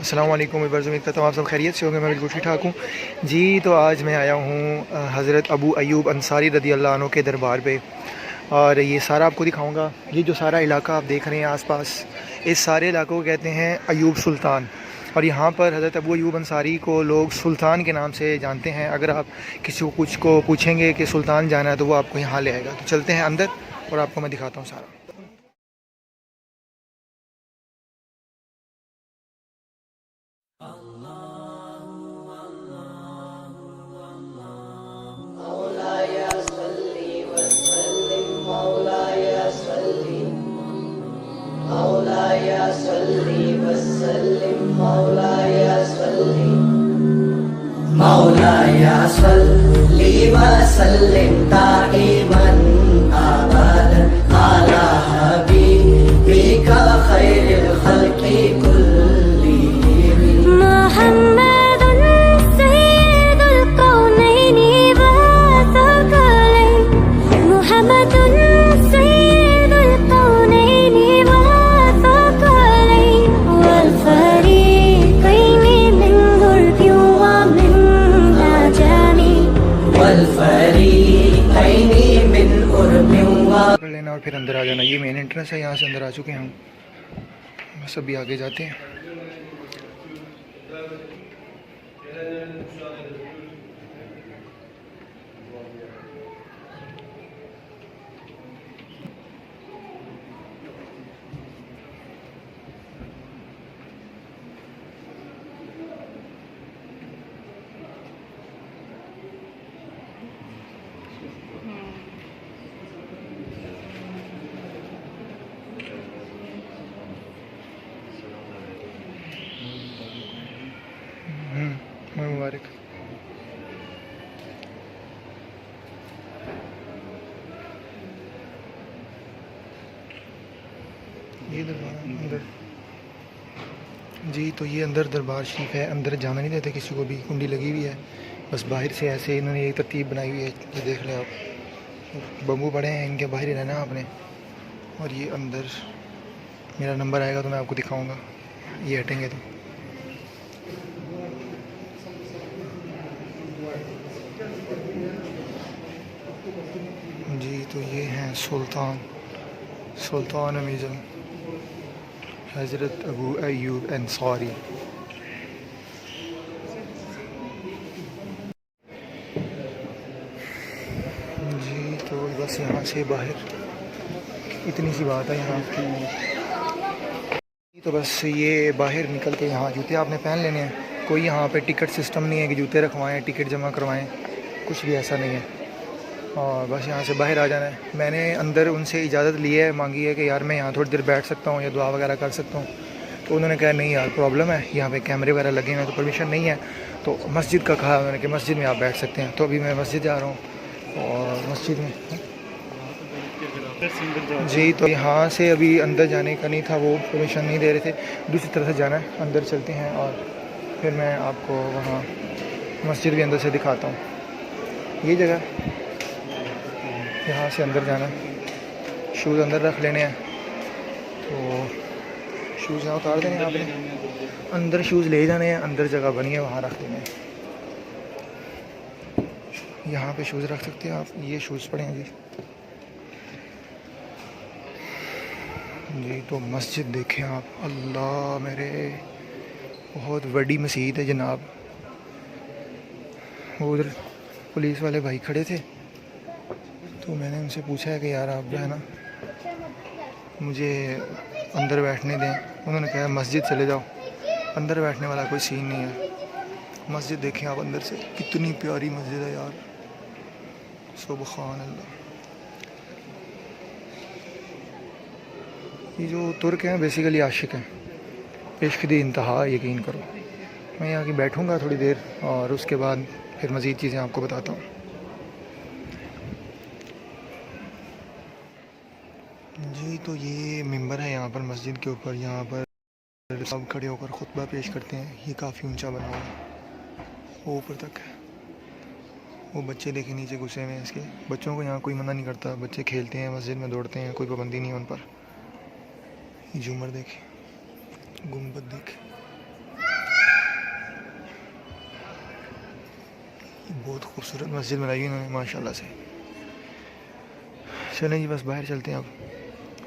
अस्सलाम वालेकुम वीवर्स, उम्मीद करता हूँ आप सब खैरियत से होंगे। मैं बिल्कुल ठीक ठाक हूँ जी। तो आज मैं आया हूँ हज़रत अबू अयूब अंसारी रदी अल्लाह अन्हु के दरबार पे, और ये सारा आपको दिखाऊंगा। ये जो सारा इलाका आप देख रहे हैं आसपास, इस सारे इलाकों को कहते हैं अयूब सुल्तान। और यहाँ पर हज़रत अबू अयूब अंसारी को लोग सुल्तान के नाम से जानते हैं। अगर आप किसी को कुछ को पूछेंगे कि सुल्तान जाना है तो वो आपको यहाँ ले आएगा। तो चलते हैं अंदर और आपको मैं दिखाता हूँ सारा। मौलाया सल्ली वसल्लिम दाइमन अबदन अला हबीबिका खैरिल खल्क़ि कुल्लिहिम मुहम्मदुन सय्यिदुल कौनैनि व सकलैन मुहम्मदुन सय्यिदुल कौनैनि व सकलैन वल फरीक़ैनि मिन गुर्बि व मिन कर लेना और फिर अंदर आ जाना। ये मेन एंट्रेंस है, यहाँ से अंदर आ चुके हैं हम। बस अभी आगे जाते हैं। मुबारक। ये दरबार अंदर जी। तो ये अंदर दरबार शरीफ है। अंदर जाना नहीं देते किसी को भी, कुंडी लगी हुई है। बस बाहर से ऐसे इन्होंने एक तरतीब बनाई हुई है। ये देख लें आप, बम्बू पड़े हैं, इनके बाहर ही रहना आपने। और ये अंदर मेरा नंबर आएगा तो मैं आपको दिखाऊंगा। ये हटेंगे तो जी। तो ये हैं सुल्तान अमीज़म हज़रत अबू अयूब अंसारी। जी तो बस यहाँ से बाहर इतनी सी बात है यहाँ की। तो बस ये बाहर निकल के यहाँ जूते आपने पहन लेने हैं। कोई यहाँ पे टिकट सिस्टम नहीं है कि जूते रखवाएं, टिकट जमा करवाएं, कुछ भी ऐसा नहीं है। और बस यहाँ से बाहर आ जाना है। मैंने अंदर उनसे इजाज़त ली है, मांगी है कि यार मैं यहाँ थोड़ी देर बैठ सकता हूँ या दुआ वगैरह कर सकता हूँ। तो उन्होंने कहा नहीं यार, प्रॉब्लम है, यहाँ पे कैमरे वगैरह लगे हुए हैं तो परमिशन नहीं है। तो मस्जिद का कहा उन्होंने कि मस्जिद में आप बैठ सकते हैं। तो अभी मैं मस्जिद जा रहा हूँ और मस्जिद में जी। तो यहाँ से अभी अंदर जाने का नहीं था, वो परमिशन नहीं दे रहे थे। दूसरी तरफ से जाना है, अंदर चलते हैं और फिर मैं आपको वहाँ मस्जिद भी अंदर से दिखाता हूँ। ये जगह यहाँ से अंदर जाना, शूज़ अंदर रख लेने हैं। तो शूज़ यहाँ उतार देने हैं आपने, अंदर शूज़ ले जाने हैं। अंदर जगह बनी है, वहाँ रख देने हैं। यहाँ पे शूज़ रख सकते हैं आप। ये शूज़ पड़े हैं जी। जी तो मस्जिद देखें आप, अल्लाह मेरे, बहुत बड़ी मस्जिद है जनाब। उधर पुलिस वाले भाई खड़े थे, तो मैंने उनसे पूछा है कि यार आप जो है ना मुझे अंदर बैठने दें। उन्होंने कहा मस्जिद चले जाओ, अंदर बैठने वाला कोई सीन नहीं है। मस्जिद देखें आप अंदर से, कितनी प्यारी मस्जिद है यार, सुबहान अल्लाह। ये जो तुर्क हैं बेसिकली आशिक हैं, इश्क दी इंतहा, यकीन करो। मैं यहाँ की बैठूँगा थोड़ी देर और उसके बाद फिर मज़ीद चीज़ें आपको बताता हूँ। जी तो ये मिंबर है यहाँ पर मस्जिद के ऊपर। यहाँ पर सब खड़े होकर खुतबा पेश करते हैं। ये काफ़ी ऊंचा बना हुआ है, वो ऊपर तक है। वो बच्चे देखे नीचे घुसे हुए हैं इसके। बच्चों को यहाँ कोई मना नहीं करता, बच्चे खेलते हैं, मस्जिद में दौड़ते हैं, कोई पाबंदी नहीं है उन पर। झूमर देखे, गुम्बद देखे, बहुत खूबसूरत मस्जिद बनाई है इन्होंने माशाल्लाह से। चलें जी बस बाहर चलते हैं अब,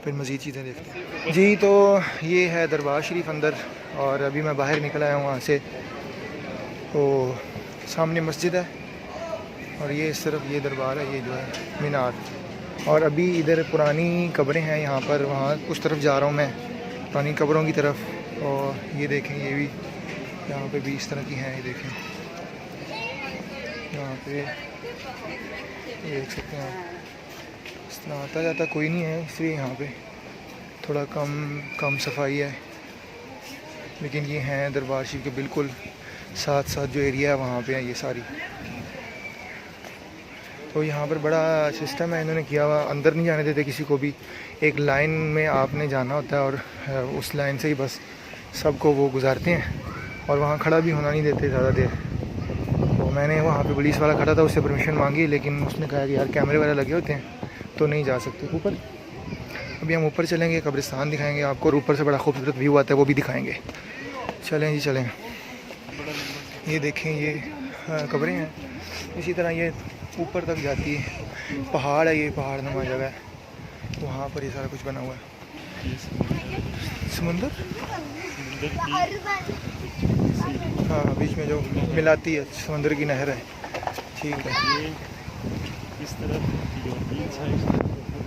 फिर मज़ीद चीज़ें देखते हैं जी। तो ये है दरबार शरीफ अंदर, और अभी मैं बाहर निकल आया हूँ वहाँ से। तो सामने मस्जिद है और ये इस तरफ ये दरबार है, ये जो है मीनार। और अभी इधर पुरानी कब्रें हैं यहाँ पर, वहाँ उस तरफ जा रहा हूँ मैं, पुरानी कब्रों की तरफ। और ये देखें, ये भी यहाँ पे भी इस तरह की हैं, ये देखें यहाँ पे ये देख सकते हैं आप। इस तरह आता जाता कोई नहीं है, इसलिए यहाँ पे थोड़ा कम सफाई है। लेकिन ये हैं दरबार शरीफ के बिल्कुल साथ साथ जो एरिया है वहाँ पे है ये सारी। तो यहाँ पर बड़ा सिस्टम है इन्होंने किया हुआ, अंदर नहीं जाने देते किसी को भी। एक लाइन में आपने जाना होता है और उस लाइन से ही बस सबको वो गुजारते हैं, और वहाँ खड़ा भी होना नहीं देते ज़्यादा देर। तो मैंने वहाँ पे पुलिस वाला खड़ा था, उससे परमिशन मांगी, लेकिन उसने कहा कि यार कैमरे वगैरह लगे होते हैं तो नहीं जा सकते ऊपर। अभी हम ऊपर चलेंगे, कब्रिस्तान दिखाएंगे आपको, और ऊपर से बड़ा खूबसूरत व्यू आता है वो भी दिखाएंगे। चलें जी चलें। ये देखें ये कब्रें हैं, इसी तरह ये ऊपर तक जाती है। पहाड़ है, ये पहाड़ नुमा जगह है, वहाँ पर ये सारा कुछ बना हुआ है। समुंदर हाँ, बीच में जो मिलाती है समुंदर की नहर है। ठीक है, इस तरफ यूरोपियन साइड,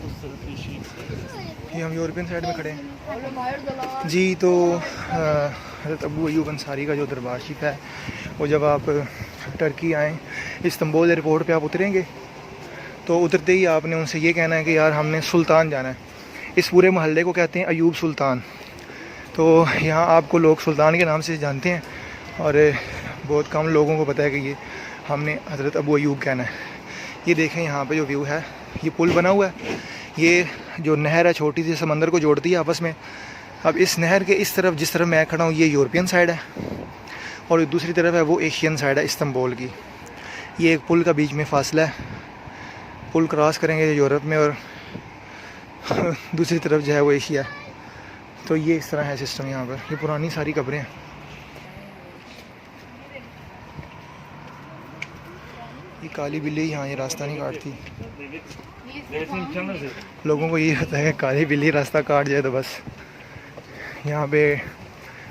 उस तरफ एशियन साइड। ये हम यूरोपियन साइड में खड़े हैं जी। तो हज़रत अबू अयूब अंसारी का जो दरबार शरीफ है, वो जब आप टर्की आएँ, इस्तांबुल एयरपोर्ट पे आप उतरेंगे, तो उतरते ही आपने उनसे ये कहना है कि यार हमने सुल्तान जाना है। इस पूरे मोहल्ले को कहते हैं अयूब सुल्तान। तो यहाँ आपको लोग सुल्तान के नाम से जानते हैं, और बहुत कम लोगों को पता है कि ये हमने हज़रत अबू अयूब कहना है। ये देखें यहाँ पे जो व्यू है, ये पुल बना हुआ है, ये जो नहर है छोटी सी समंदर को जोड़ती है आपस में। अब इस नहर के इस तरफ जिस तरफ मैं खड़ा हूँ ये यूरोपियन साइड है, और दूसरी तरफ है वो एशियन साइड है इस्तांबुल की। ये एक पुल का बीच में फासला है, पुल क्रॉस करेंगे यूरोप में, और दूसरी तरफ जो है वो एशिया। तो ये इस तरह है सिस्टम यहाँ पर। ये पुरानी सारी कब्रें हैं। ये काली बिल्ली यहाँ ये रास्ता नहीं काटती। लोगों को ये होता है कि काली बिल्ली रास्ता काट जाए तो बस। यहाँ पे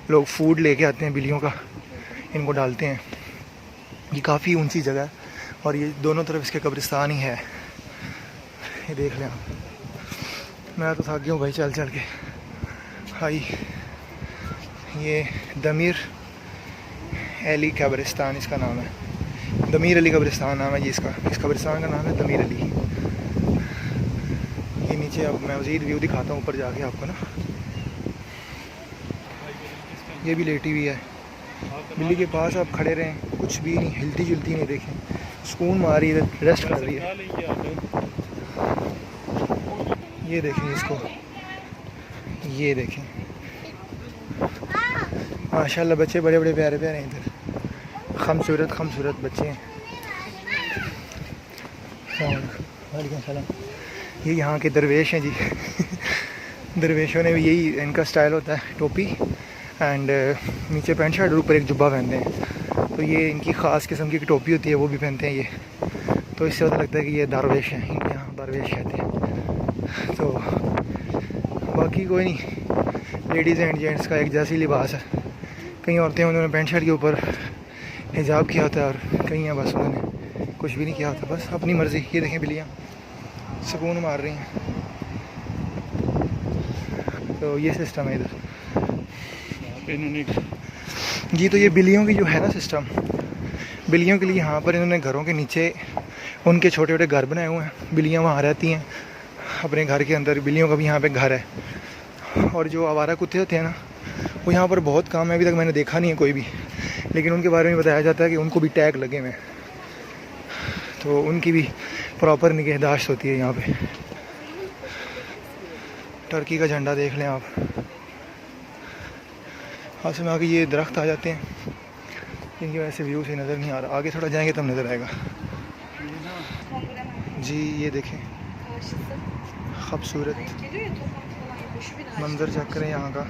लोग फूड लेके आते हैं बिल्लियों का, इनको डालते हैं। ये काफ़ी ऊंची जगह है, और ये दोनों तरफ इसके कब्रिस्तान ही है। ये देख लें आप। मैं तो थक गया हूँ भाई चल चल के। हाई ये दमीर अली कब्रिस्तान इसका नाम है, दमीर अली कब्रिस्तान नाम है जी इसका। इस कब्रिस्तान का नाम है दमीर अली। ये नीचे अब मैं मज़ीद व्यू दिखाता हूँ ऊपर जाके आपको ना। ये भी लेटी हुई है, बिल्ली के पास आप खड़े रहें, कुछ भी नहीं, हिलती जुलती नहीं, देखें सुकून मारी, रेस्ट कर रही है। ये देखें इसको, ये देखें माशाल्लाह बच्चे बड़े बड़े प्यारे प्यारे हैं इधर, खूबसूरत बच्चे हैं। वालेकुम सलाम। ये यहाँ के दरवेश हैं जी। दरवेशों ने भी यही इनका स्टाइल होता है, टोपी एंड नीचे पैंट शर्ट और ऊपर एक जुब्बा पहनते हैं। तो ये इनकी ख़ास किस्म की टोपी होती है, वो भी पहनते हैं ये। तो इससे पता लगता है कि ये दरवेश हैं, इनके यहाँ दरवेश कहते हैं। तो बाकी कोई नहीं, लेडीज़ एंड जेंट्स का एक जैसी लिबास है। कई औरतें उन्होंने पैंट शर्ट के ऊपर हिजाब किया होता है, और कई हैं बस उन्होंने कुछ भी नहीं किया होता, बस अपनी मर्ज़ी। ये देखें बिल्लियाँ सुकून मार रही हैं। तो ये सिस्टम है इधर जी। तो ये बिल्लियों की जो है ना सिस्टम, बिल्लियों के लिए यहाँ पर इन्होंने घरों के नीचे उनके छोटे छोटे घर बनाए हुए हैं। बिल्लियाँ वहाँ रहती हैं अपने घर के अंदर, बिल्लियों का भी यहाँ पे घर है। और जो आवारा कुत्ते होते हैं ना, वो यहाँ पर बहुत कम है, अभी तक मैंने देखा नहीं है कोई भी, लेकिन उनके बारे में बताया जाता है कि उनको भी टैग लगे हुए हैं, तो उनकी भी प्रॉपर निगहदाश्त होती है यहाँ पे। टर्की का झंडा देख लें आप। हाथ में आके ये दरख्त आ जाते हैं, इनकी वजह से व्यू से नज़र नहीं आ रहा। आगे थोड़ा जाएंगे तब नज़र आएगा जी। ये देखें खूबसूरत मंज़र चेक करें यहाँ का,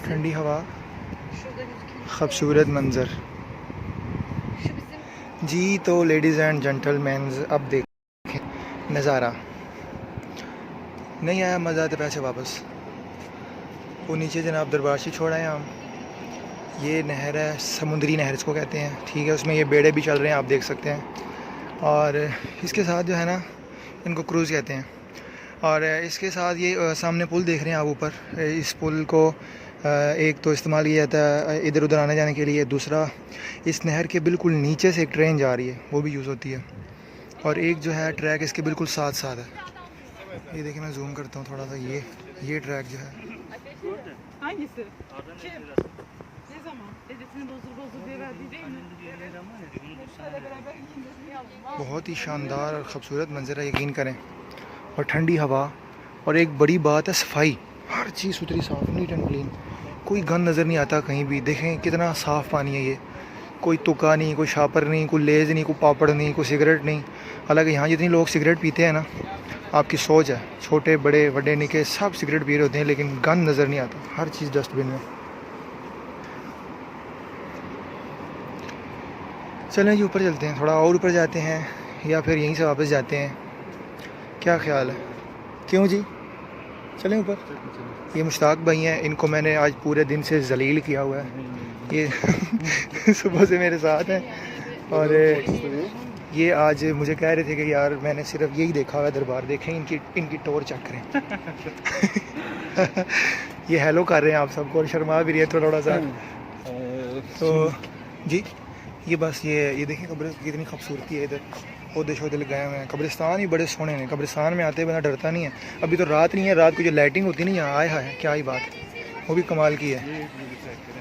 ठंडी हवा, खूबसूरत मंज़र। जी तो लेडीज़ एंड जेंटलमैन, अब देखें नज़ारा। नहीं आया मज़ा तो पैसे वापस। वो नीचे जनाब दरबारशी छोड़ा है हम। ये नहर है, समुद्री नहर इसको कहते हैं, ठीक है। उसमें ये बेड़े भी चल रहे हैं, आप देख सकते हैं। और इसके साथ जो है ना, इनको क्रूज़ कहते हैं। और इसके साथ ये सामने पुल देख रहे हैं आप ऊपर, इस पुल को एक तो इस्तेमाल किया जाता है इधर उधर आने जाने के लिए, दूसरा इस नहर के बिल्कुल नीचे से एक ट्रेन जा रही है, वो भी यूज़ होती है। और एक जो है ट्रैक इसके बिल्कुल साथ साथ है। ये देखिए, मैं जूम करता हूँ थोड़ा सा, ये ट्रैक जो है Hangisi? Kim? Ne zaman? Dedesini bozdur diye verdiği değil mi? Şöyle beraber ikimizin yazma. बहुत ही शानदार और ख़ूबसूरत मंजर है, यकीन करें। और ठंडी हवा, और एक बड़ी बात है सफाई, हर चीज़ सुथरी साफ़, नीट एंड क्लीन, कोई गंद नज़र नहीं आता कहीं भी। देखें कितना साफ़ पानी है ये, कोई तुक्का नहीं, कोई शापर नहीं, कोई लेज़ नहीं, कोई पापड़ नहीं, कोई सिगरेट नहीं। हालांकि यहाँ जितने लोग सिगरेट पीते हैं ना, आपकी सोच है, छोटे बड़े बड़े निके सब सिगरेट पी रहे होते हैं, लेकिन गंद नज़र नहीं आता, हर चीज़ डस्टबिन में। चलें जी ऊपर चलते हैं, थोड़ा और ऊपर जाते हैं या फिर यहीं से वापस जाते हैं, क्या ख्याल है? क्यों जी, चलें ऊपर। ये मुश्ताक भाई हैं, इनको मैंने आज पूरे दिन से जलील किया हुआ है, ये सुबह से मेरे साथ हैं। और ये आज मुझे कह रहे थे कि यार मैंने सिर्फ यही देखा हुआ है दरबार, देखें इनकी टोर चेक करें। ये हेलो कर रहे हैं आप सबको और शर्मा भी रही है थोड़ा सा। तो जी ये बस ये देखें कब्र कितनी खूबसूरती है, इधर पौधे शौधे लगाए हुए हैं, कब्रिस्तान ही बड़े सोने हैं। कब्रिस्तान में आते बना डरता नहीं है। अभी तो रात नहीं है, रात को जो लाइटिंग होती है ना यहाँ, आया है क्या ही बात, वो भी कमाल की है।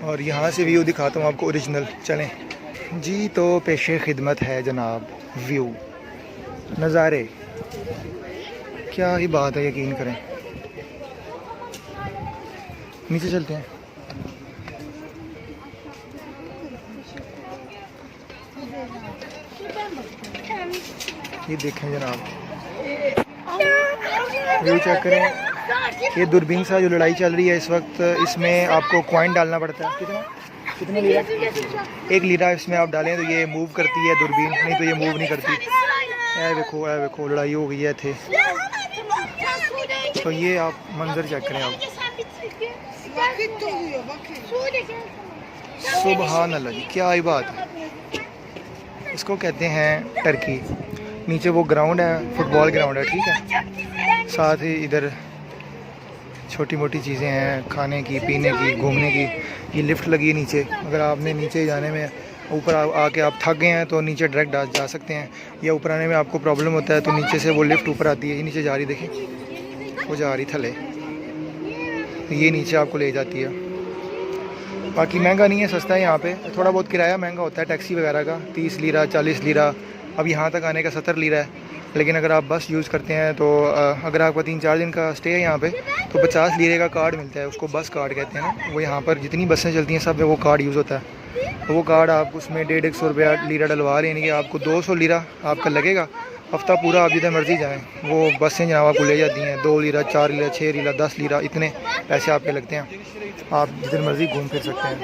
और यहाँ से व्यू दिखाता हूँ आपको ओरिजिनल, चलें जी। तो पेशे खिदमत है जनाब, व्यू नज़ारे, क्या ही बात है, यकीन करें। नीचे चलते हैं। ये देखें जनाब, व्यू चेक करें। ये दूरबीन सा जो लड़ाई चल रही है इस वक्त, इसमें आपको कॉइन डालना पड़ता है। कितना लीरा? 1 लीरा इसमें आप डालें तो ये मूव करती है दूरबीन, नहीं तो ये मूव नहीं करती। ऐ देखो लड़ाई हो गई है थे। तो ये आप मंजर चेक करें आप, सुभान अल्लाह जी, क्या ही बात है। इसको कहते हैं टर्की। नीचे वो ग्राउंड है, फुटबॉल ग्राउंड है, ठीक है। साथ ही इधर छोटी मोटी चीज़ें हैं, खाने की, पीने की, घूमने की। ये लिफ्ट लगी है नीचे, अगर आपने नीचे जाने में, ऊपर आके आप थक गए हैं तो नीचे डायरेक्ट जा सकते हैं, या ऊपर आने में आपको प्रॉब्लम होता है तो नीचे से वो लिफ्ट ऊपर आती है। ये नीचे जा रही, देखिए वो जा रही थले, ये नीचे आपको ले जाती है। बाकी महंगा नहीं है, सस्ता है यहाँ पे। थोड़ा बहुत किराया महंगा होता है टैक्सी वगैरह का, 30 लीरा 40 लीरा, अब यहाँ तक आने का 70 लीरा है। लेकिन अगर आप बस यूज़ करते हैं तो अगर आपका 3-4 दिन का स्टे है यहाँ पे तो 50 लीरे का कार्ड मिलता है, उसको बस कार्ड कहते हैं ना। वो यहाँ पर जितनी बसें चलती हैं सब में वो कार्ड यूज़ होता है। तो वो कार्ड आप उसमें 150-100 रुपया लीरा डलवा लेने के आपको 200 लीरा आपका लगेगा। हफ्ता पूरा आप जिधर मर्ज़ी जाएँ, वो बसें जनाब आपको ले जाती हैं। 2 लीरा 4 लीरा 6 लीरा 10 लीरा, इतने पैसे आपके लगते हैं। आप जिधर मर्ज़ी घूम फिर सकते हैं।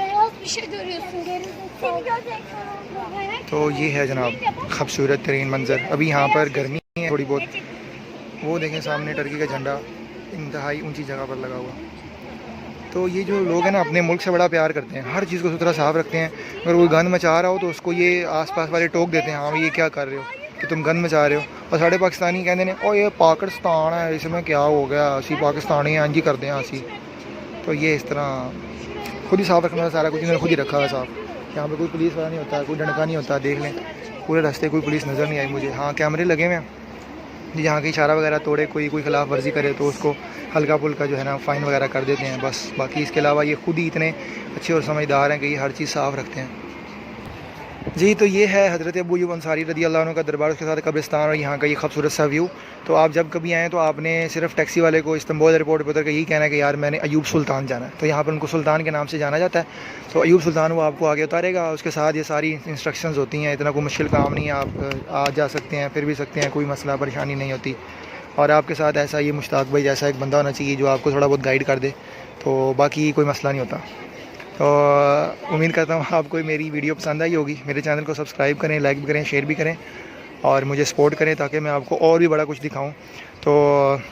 तो ये है जनाब खूबसूरत तरीन मंज़र। अभी यहाँ पर गर्मी है थोड़ी बहुत, वो देखें सामने टर्की का झंडा इंतहाई ऊंची जगह पर लगा हुआ। तो ये जो लोग हैं ना अपने मुल्क से बड़ा प्यार करते हैं, हर चीज़ को सुथरा साफ़ रखते हैं। अगर कोई गंद मचा रहा हो तो उसको ये आसपास वाले टोक देते हैं, हाँ ये क्या कर रहे हो कि तुम गंद मचा रहे हो। और साढ़े पाकिस्तानी कहते हैं ओ ये पाकिस्तान है, इसमें क्या हो गया, असी पाकिस्तानी हैं, जी करते हैं असी। तो ये इस तरह खुद ही साफ़ रखना है, सारा कुछ इन्होंने खुद ही रखा है साफ़। यहाँ पे कोई पुलिस वाला नहीं होता, कोई डंडका नहीं होता। देख लें पूरे रास्ते कोई पुलिस नज़र नहीं आई मुझे। हाँ कैमरे लगे हुए हैं, यहाँ की इशारा वगैरह तोड़े, कोई खिलाफ वर्जी करे तो उसको हल्का फुल्का जो है ना फ़ाइन वगैरह कर देते हैं बस। बाकी इसके अलावा ये खुद ही इतने अच्छे और समझदार हैं कि ये हर चीज़ साफ़ रखते हैं जी। तो ये है हज़रत अबू अय्यूब अंसारी रज़ी अल्लाह अन्हु का दरबार, उसके साथ कब्रिस्तान और यहाँ का ये खूबसूरत सा व्यू। तो आप जब कभी आएँ तो आपने सिर्फ टैक्सी वाले को इस्तांबुल एयरपोर्ट पर उतर के यही कहना है कि यार मैंने अय्यूब सुल्तान जाना है। तो यहाँ पर उनको सुल्तान के नाम से जाना जाता है। तो अय्यूब सुल्तान वो आपको आगे उतारेगा, उसके साथ ये सारी इंस्ट्रक्शंस होती हैं। इतना कोई मुश्किल काम नहीं है, आप आ जा सकते हैं, फिर भी सकते हैं, कोई मसला परेशानी नहीं होती। और आपके साथ ऐसा ये मुश्ताक भाई जैसा एक बंदा होना चाहिए जो आपको थोड़ा बहुत गाइड कर दे, तो बाकी कोई मसला नहीं होता। तो उम्मीद करता हूँ आपको मेरी वीडियो पसंद आई होगी। मेरे चैनल को सब्सक्राइब करें, लाइक भी करें, शेयर भी करें और मुझे सपोर्ट करें ताकि मैं आपको और भी बड़ा कुछ दिखाऊं। तो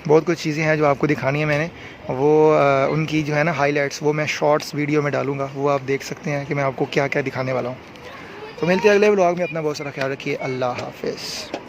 बहुत कुछ चीज़ें हैं जो आपको दिखानी है मैंने, वो उनकी जो है ना हाइलाइट्स वो मैं शॉर्ट्स वीडियो में डालूँगा, वो आप देख सकते हैं कि मैं आपको क्या क्या दिखाने वाला हूँ। तो मिलते हैं अगले व्लॉग में। अपना बहुत सारा ख्याल रखिए। अल्लाह हाफ़िज़।